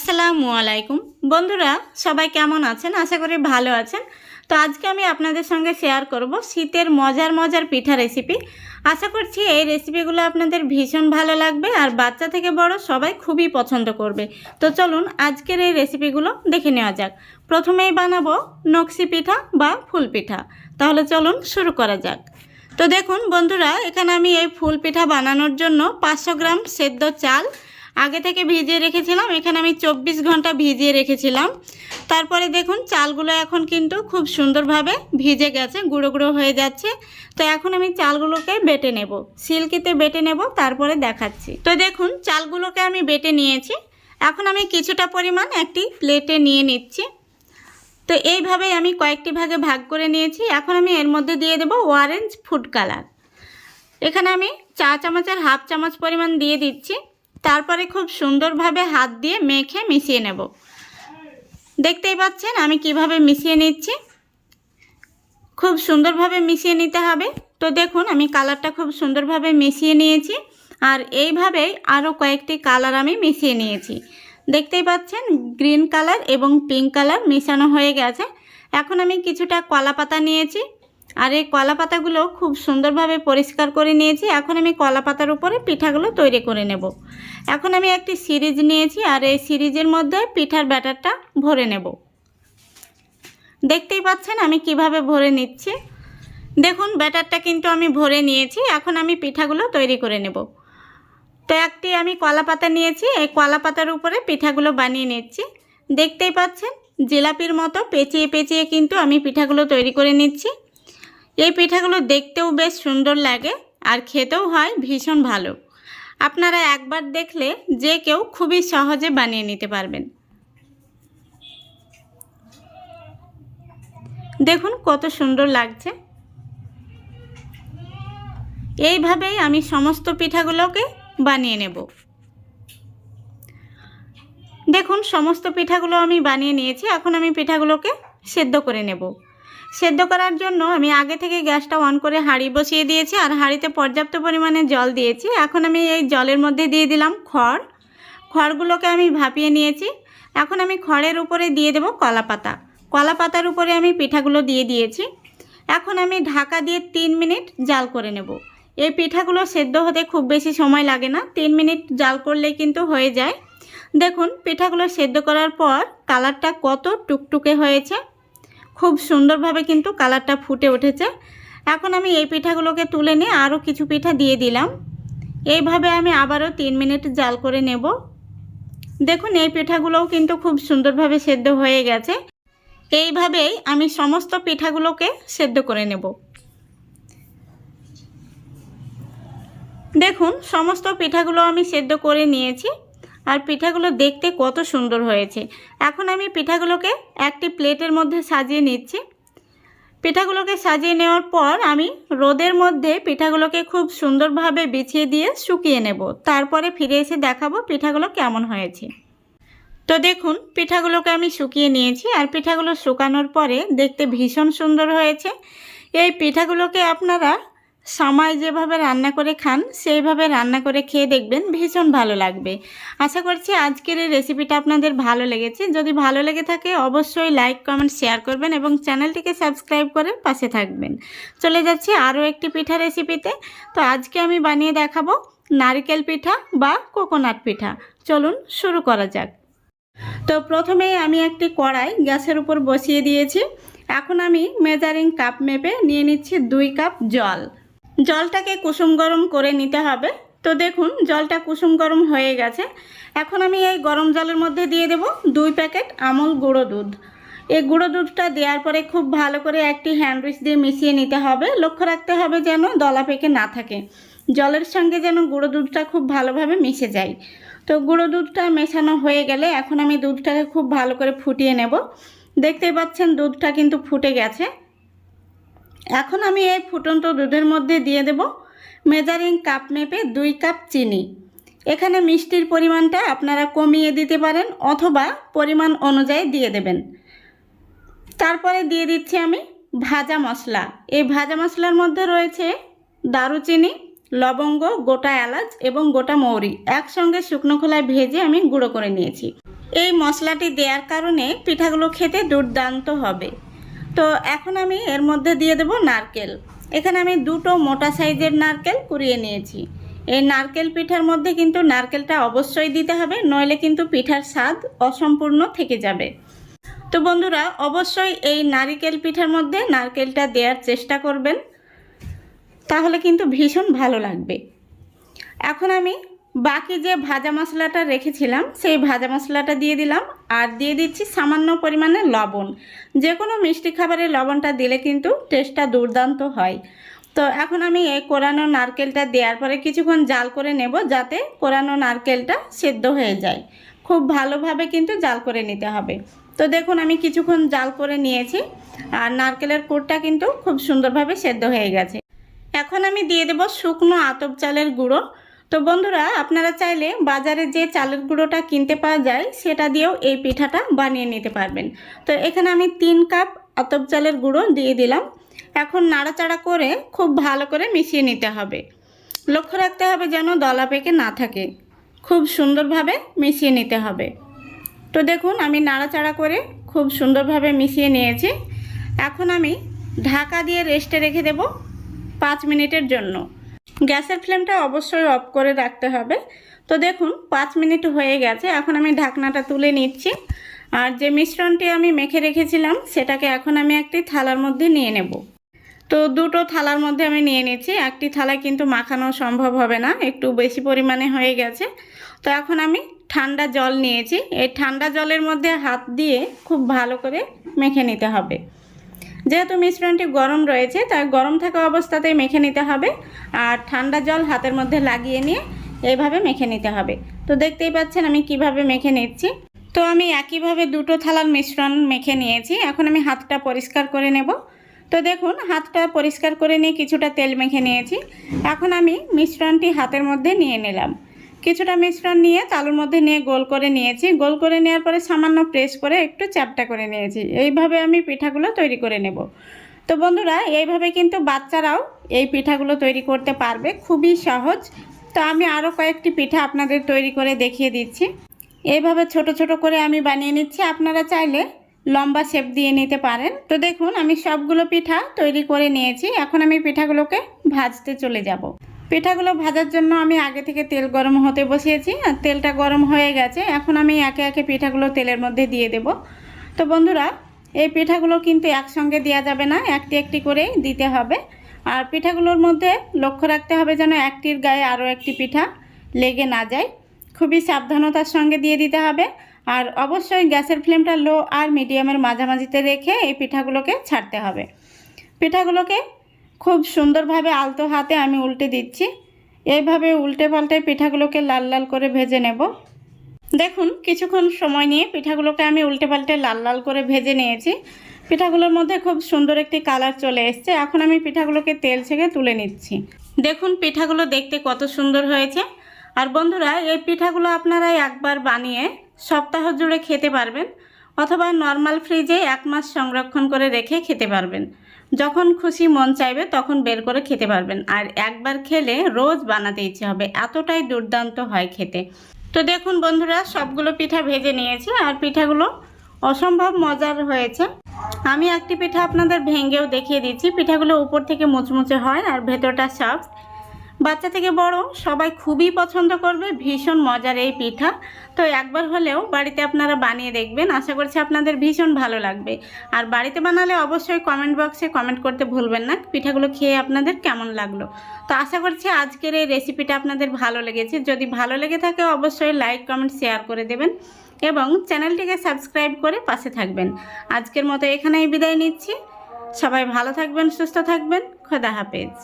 আসসালামু আলাইকুম বন্ধুরা, সবাই কেমন আছেন? আশা করি ভালো আছেন। তো আজকে আমি আপনাদের সঙ্গে শেয়ার করব শীতের মজার মজার পিঠা রেসিপি। আশা করছি এই রেসিপিগুলো আপনাদের ভীষণ ভালো লাগবে আর বাচ্চা থেকে বড় সবাই খুবই পছন্দ করবে। তো চলুন আজকের এই রেসিপিগুলো দেখে নেওয়া যাক। প্রথমেই বানাবো নকশি পিঠা বা ফুল পিঠা। তাহলে চলুন শুরু করা যাক। তো দেখুন বন্ধুরা, এখানে আমি এই ফুল পিঠা বানানোর জন্য 500 গ্রাম সেদ্ধ চাল আগে থেকে ভিজিয়ে রেখেছিলাম। এখানে আমি 24 ঘন্টা ভিজিয়ে রেখেছিলাম। তারপরে দেখুন চালগুলো এখন কিন্তু খুব সুন্দরভাবে ভিজে গেছে, গুঁড়ো গুঁড়ো হয়ে যাচ্ছে। তো এখন আমি চালগুলোকে বেটে নেব, সিল্কিতে বেটে নেব, তারপরে দেখাচ্ছি। তো দেখুন চালগুলোকে আমি বেটে নিয়েছি। এখন আমি কিছুটা পরিমাণ একটি প্লেটে নিয়ে নিচ্ছি। তো এইভাবেই আমি কয়েকটি ভাগে ভাগ করে নিয়েছি। এখন আমি এর মধ্যে দিয়ে দেব অরেঞ্জ ফুড কালার। এখানে আমি চা চামচের হাফ চামচ পরিমাণ দিয়ে দিচ্ছি। তারপরে খুব সুন্দরভাবে হাত দিয়ে মেখে মিশিয়ে নেব। দেখতেই পাচ্ছেন আমি কিভাবে মিশিয়ে নিচ্ছি। খুব সুন্দরভাবে মিশিয়ে নিতে হবে। তো দেখুন আমি কালারটা খুব সুন্দরভাবে মিশিয়ে নিয়েছি। আর এইভাবেই আরও কয়েকটি কালার আমি মিশিয়ে নিয়েছি। দেখতেই পাচ্ছেন গ্রিন কালার এবং পিঙ্ক কালার মেশানো হয়ে গেছে। এখন আমি কিছুটা কলা পাতা নিয়েছি আর এই কলা পাতাগুলো খুব সুন্দরভাবে পরিষ্কার করে নিয়েছি। এখন আমি কলা পাতার উপরে পিঠাগুলো তৈরি করে নেব। এখন আমি একটি সিরিজ নিয়েছি আর এই সিরিজের মধ্যে পিঠার ব্যাটারটা ভরে নেব। দেখতেই পাচ্ছেন আমি কিভাবে ভরে নিচ্ছি। দেখুন ব্যাটারটা কিন্তু আমি ভরে নিয়েছি। এখন আমি পিঠাগুলো তৈরি করে নেব। তো একটি আমি কলা পাতা নিয়েছি, এই কলা পাতার উপরে পিঠাগুলো বানিয়ে নিচ্ছি। দেখতেই পাচ্ছেন জিলাপির মতো পেঁচিয়ে পেঁচিয়ে কিন্তু আমি পিঠাগুলো তৈরি করে নিচ্ছি। এই পিঠাগুলো দেখতেও বেশ সুন্দর লাগে আর খেতেও হয় ভীষণ ভালো। আপনারা একবার দেখলে যে কেউ খুবই সহজে বানিয়ে নিতে পারবেন। দেখুন কত সুন্দর লাগছে। এইভাবেই আমি সমস্ত পিঠাগুলোকে বানিয়ে নেব। দেখুন সমস্ত পিঠাগুলো আমি বানিয়ে নিয়েছি। এখন আমি পিঠাগুলোকে সেদ্ধ করে নেব। সেদ্ধ করার জন্য আমি আগে থেকে গ্যাসটা অন করে হাঁড়ি বসিয়ে দিয়েছি আর হাঁড়িতে পর্যাপ্ত পরিমাণে জল দিয়েছি। এখন আমি এই জলের মধ্যে দিয়ে দিলাম খড়। খড়গুলোকে আমি ভাপিয়ে নিয়েছি। এখন আমি খড়ের উপরে দিয়ে দেব কলা পাতা। কলা পাতার উপরে আমি পিঠাগুলো দিয়ে দিয়েছি। এখন আমি ঢাকা দিয়ে 3 মিনিট জাল করে নেব। এই পিঠাগুলো সেদ্ধ হতে খুব বেশি সময় লাগে না, 3 মিনিট জাল করলেই কিন্তু হয়ে যায়। দেখুন পিঠাগুলো সেদ্ধ করার পর কালারটা কত টুকটুকে হয়েছে, খুব সুন্দরভাবে কিন্তু কালারটা ফুটে উঠেছে। এখন আমি এই পিঠাগুলোকে তুলে নিয়ে আরও কিছু পিঠা দিয়ে দিলাম। এইভাবে আমি আবারও 3 মিনিট জাল করে নেব। দেখুন এই পিঠাগুলোও কিন্তু খুব সুন্দরভাবে সেদ্ধ হয়ে গেছে। এইভাবেই আমি সমস্ত পিঠাগুলোকে সেদ্ধ করে নেব। দেখুন সমস্ত পিঠাগুলো আমি সেদ্ধ করে নিয়েছি আর পিঠাগুলো দেখতে কত সুন্দর হয়েছে। এখন আমি পিঠাগুলোকে একটি প্লেটের মধ্যে সাজিয়ে নিচ্ছি। পিঠাগুলোকে সাজিয়ে নেওয়ার পর আমি রোদের মধ্যে পিঠাগুলোকে খুব সুন্দরভাবে বিছিয়ে দিয়ে শুকিয়ে নেব। তারপরে ফিরে এসে দেখাবো পিঠাগুলো কেমন হয়েছে। তো দেখুন পিঠাগুলোকে আমি শুকিয়ে নিয়েছি আর পিঠাগুলো শুকানোর পরে দেখতে ভীষণ সুন্দর হয়েছে। এই পিঠাগুলোকে আপনারা সময় যেভাবে রান্না করে খান সেইভাবে রান্না করে খেয়ে দেখবেন, ভীষণ ভালো লাগবে। আশা করছি আজকের এই রেসিপিটা আপনাদের ভালো লেগেছে। যদি ভালো লেগে থাকে অবশ্যই লাইক কমেন্ট শেয়ার করবেন এবং চ্যানেলটিকে সাবস্ক্রাইব করে পাশে থাকবেন। চলে যাচ্ছি আরও একটি পিঠা রেসিপিতে। তো আজকে আমি বানিয়ে দেখাবো নারকেল পিঠা বা কোকোনাট পিঠা। চলুন শুরু করা যাক। তো প্রথমেই আমি একটি কড়াই গ্যাসের উপর বসিয়ে দিয়েছি। এখন আমি মেজারিং কাপ মেপে নিয়ে নিচ্ছি 2 কাপ জল। জলটাকে কুসুম গরম করে নিতে হবে। তো দেখুন জলটা কুসুম গরম হয়ে গেছে। এখন আমি এই গরম জলের মধ্যে দিয়ে দেব 2 প্যাকেট আমুল গুঁড়ো দুধ। এই গুঁড়ো দুধটা দেওয়ার পরে খুব ভালো করে একটি হ্যান্ড উইচ দিয়ে মিশিয়ে নিতে হবে। লক্ষ্য রাখতে হবে যেন দলা পেকে না থাকে, জলের সঙ্গে যেন গুঁড়ো দুধটা খুব ভালোভাবে মিশে যায়। তো গুঁড়ো দুধটা মেশানো হয়ে গেলে এখন আমি দুধটাকে খুব ভালো করে ফুটিয়ে নেব। দেখতেই পাচ্ছেন দুধটা কিন্তু ফুটে গেছে। এখন আমি এই ফুটন্ত দুধের মধ্যে দিয়ে দেব মেজারিং কাপ মেপে 2 কাপ চিনি। এখানে মিষ্টির পরিমাণটা আপনারা কমিয়ে দিতে পারেন অথবা পরিমাণ অনুযায়ী দিয়ে দেবেন। তারপরে দিয়ে দিচ্ছি আমি ভাজা মশলা। এই ভাজা মশলার মধ্যে রয়েছে দারুচিনি, লবঙ্গ, গোটা এলাচ এবং গোটা মৌরি একসঙ্গে শুকনো খোলায় ভেজে আমি গুঁড়ো করে নিয়েছি। এই মশলাটি দেওয়ার কারণে পিঠাগুলো খেতে দুর্দান্ত হবে। তো এখন আমি এর মধ্যে দিয়ে দেব নারকেল। এখানে আমি দুটো মোটা সাইজের নারকেল কুড়িয়ে নিয়েছি। এই নারকেল পিঠার মধ্যে কিন্তু নারকেলটা অবশ্যই দিতে হবে, নইলে কিন্তু পিঠার স্বাদ অসম্পূর্ণ থেকে যাবে। তো বন্ধুরা, অবশ্যই এই নারকেল পিঠার মধ্যে নারকেলটা দেওয়ার চেষ্টা করবেন, তাহলে কিন্তু ভীষণ ভালো লাগবে। এখন আমি বাকি যে ভাজা মশলাটা রেখেছিলাম সেই ভাজা মশলাটা দিয়ে দিলাম, আর দিয়ে দিচ্ছি সামান্য পরিমাণে লবণ। যে কোনো মিষ্টি খাবারে লবণটা দিলে কিন্তু টেস্টটা দুর্দান্ত হয়। তো এখন আমি এই কোরানো নারকেলটা দেওয়ার পরে কিছুক্ষণ জাল করে নেব, যাতে কোরানো নারকেলটা সেদ্ধ হয়ে যায়। খুব ভালোভাবে কিন্তু জাল করে নিতে হবে। তো দেখুন, আমি কিছুক্ষণ জাল করে নিয়েছি আর নারকেলের পুরটা কিন্তু খুব সুন্দরভাবে সেদ্ধ হয়ে গেছে। এখন আমি দিয়ে দেব শুকনো আতপ চালের গুঁড়ো। তো বন্ধুরা, আপনারা চাইলে বাজারে যে চালের গুঁড়োটা কিনতে পাওয়া যায় সেটা দিয়েও এই পিঠাটা বানিয়ে নিতে পারবেন। তো এখানে আমি 3 কাপ আতপ চালের গুঁড়ো দিয়ে দিলাম। এখন নাড়াচাড়া করে খুব ভালো করে মিশিয়ে নিতে হবে। লক্ষ্য রাখতে হবে যেন দলা পেকে না থাকে, খুব সুন্দরভাবে মিশিয়ে নিতে হবে। তো দেখুন, আমি নাড়াচাড়া করে খুব সুন্দরভাবে মিশিয়ে নিয়েছি। এখন আমি ঢাকা দিয়ে রেস্টে রেখে দেব 5 মিনিটের জন্য। গ্যাসের ফ্লেমটা অবশ্যই অফ করে রাখতে হবে। তো দেখুন, 5 মিনিট হয়ে গেছে। এখন আমি ঢাকনাটা তুলে নিচ্ছি, আর যে মিশ্রণটি আমি মেখে রেখেছিলাম সেটাকে এখন আমি একটি থালার মধ্যে নিয়ে নেব। তো দুটো থালার মধ্যে আমি নিয়ে নিচ্ছি। একটি থালায় কিন্তু মাখানো সম্ভব হবে না, একটু বেশি পরিমাণে হয়ে গেছে। তো এখন আমি ঠান্ডা জল নিয়েছি। এই ঠান্ডা জলের মধ্যে হাত দিয়ে খুব ভালো করে মেখে নিতে হবে। যেহেতু মিশ্রণটি গরম রয়েছে, তাই গরম থাকা অবস্থাতেই মেখে নিতে হবে। আর ঠান্ডা জল হাতের মধ্যে লাগিয়ে নিয়ে এইভাবে মেখে নিতে হবে। তো দেখতেই পাচ্ছেন আমি কিভাবে মেখে নিচ্ছি। তো আমি একইভাবে দুটো থালার মিশ্রণ মেখে নিয়েছি। এখন আমি হাতটা পরিষ্কার করে নেব। তো দেখুন, হাতটা পরিষ্কার করে নিয়ে কিছুটা তেল মেখে নিয়েছি। এখন আমি মিশ্রণটি হাতের মধ্যে নিয়ে নিলাম। কিছুটা মিশ্রণ নিয়ে তালুর মধ্যে নিয়ে গোল করে নিয়েছি। গোল করে নেওয়ার পরে সামান্য প্রেস করে একটু চ্যাপটা করে নিয়েছি। এইভাবে আমি পিঠাগুলো তৈরি করে নেব। তো বন্ধুরা, এইভাবে কিন্তু বাচ্চারাও এই পিঠাগুলো তৈরি করতে পারবে, খুবই সহজ। তো আমি আরও কয়েকটি পিঠা আপনাদের তৈরি করে দেখিয়ে দিচ্ছি। এইভাবে ছোট ছোট করে আমি বানিয়ে নিচ্ছি। আপনারা চাইলে লম্বা শেপ দিয়ে নিতে পারেন। তো দেখুন, আমি সবগুলো পিঠা তৈরি করে নিয়েছি। এখন আমি পিঠাগুলোকে ভাজতে চলে যাব। পিঠাগুলো ভাজার জন্য আমি আগে থেকে তেল গরম হতে বসিয়েছি, আর তেলটা গরম হয়ে গেছে। এখন আমি একে একে পিঠাগুলো তেলের মধ্যে দিয়ে দেব। তো বন্ধুরা, এই পিঠাগুলো কিন্তু একসঙ্গে দেওয়া যাবে না, একটি একটি করেই দিতে হবে। আর পিঠাগুলোর মধ্যে লক্ষ্য রাখতে হবে যেন একটির গায়ে আরও একটি পিঠা লেগে না যায়। খুবই সাবধানতার সঙ্গে দিয়ে দিতে হবে। আর অবশ্যই গ্যাসের ফ্লেমটা লো আর মিডিয়ামের মাঝামাঝিতে রেখে এই পিঠাগুলোকে ছাড়তে হবে। পিঠাগুলোকে খুব সুন্দরভাবে আলতো হাতে আমি উল্টে দিচ্ছি। এইভাবে উল্টে পাল্টে পিঠাগুলোকে লাল লাল করে ভেজে নেব। দেখুন, কিছুক্ষণ সময় নিয়ে পিঠাগুলোকে আমি উল্টে পাল্টে লাল লাল করে ভেজে নিয়েছি। পিঠাগুলোর মধ্যে খুব সুন্দর একটি কালার চলে এসছে। এখন আমি পিঠাগুলোকে তেল থেকে তুলে নিচ্ছি। দেখুন, পিঠাগুলো দেখতে কত সুন্দর হয়েছে। আর বন্ধুরা, এই পিঠাগুলো আপনারা একবার বানিয়ে সপ্তাহ জুড়ে খেতে পারবেন, অথবা নর্মাল ফ্রিজে 1 মাস সংরক্ষণ করে রেখে খেতে পারবেন। যখন খুশি মন চাইবে তখন বের করে খেতে পারবেন। আর একবার খেলে রোজ বানাতে ইচ্ছে হবে, এতটাই দুর্দান্ত হয় খেতে। তো দেখুন বন্ধুরা, সবগুলো পিঠা ভেজে নিয়েছি আর পিঠাগুলো অসম্ভব মজার হয়েছে। আমি একটি পিঠা আপনাদের ভেঙেও দেখিয়ে দিচ্ছি। পিঠাগুলো উপর থেকে মুচমুচে হয় আর ভেতরটা সফট। বাচ্চা থেকে বড় সবাই খুবই পছন্দ করবে, ভীষণ মজার এই পিঠা। তো একবার হলেও বাড়িতে আপনারা বানিয়ে দেখবেন, আশা করছি আপনাদের ভীষণ ভালো লাগবে। আর বাড়িতে বানালে অবশ্যই কমেন্ট বক্সে কমেন্ট করতে ভুলবেন না পিঠাগুলো খেয়ে আপনাদের কেমন লাগলো। তো আশা করছি আজকের এই রেসিপিটা আপনাদের ভালো লেগেছে। যদি ভালো লেগে থাকে অবশ্যই লাইক কমেন্ট শেয়ার করে দেবেন এবং চ্যানেলটিকে সাবস্ক্রাইব করে পাশে থাকবেন। আজকের মতো এখানেই বিদায় নিচ্ছি। সবাই ভালো থাকবেন, সুস্থ থাকবেন। খোদা হাফেজ।